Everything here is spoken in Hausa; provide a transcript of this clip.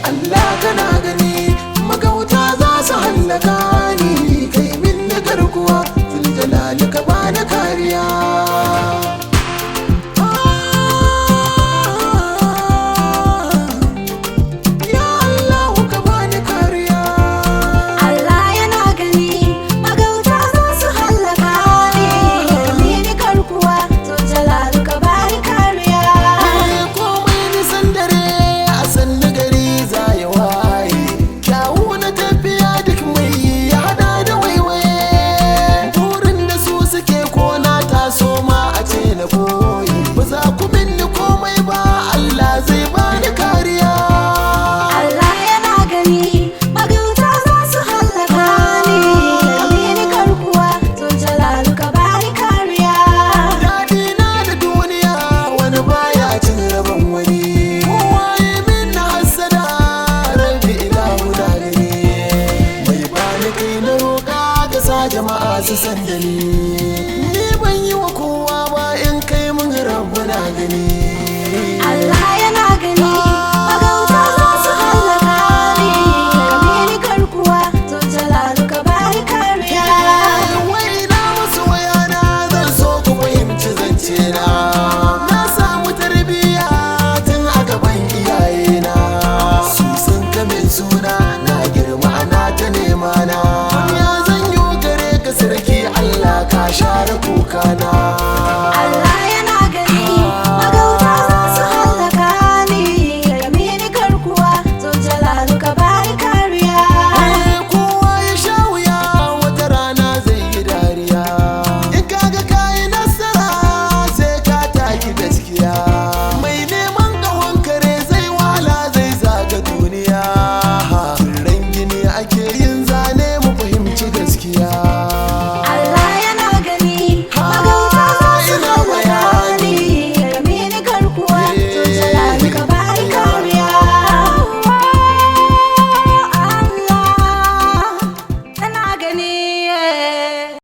Allah kana gani magauta za su hallaka ni, kai min da garkuwa zuljalali ka bani kariya. Jama'a su san da ni ban yi wa kowa ba, in kai mun rabu na gani. Allah yana gani magauta za su hallaka ni, kame ni garkuwa to jalalu ka bani kariya. Wai na musu wayana zan so ku fahimci zance na samu tarbiyya tun a gaban iyayena, su sun kame suna na girma ana ta nema na. Sarki Allah ka share kukana.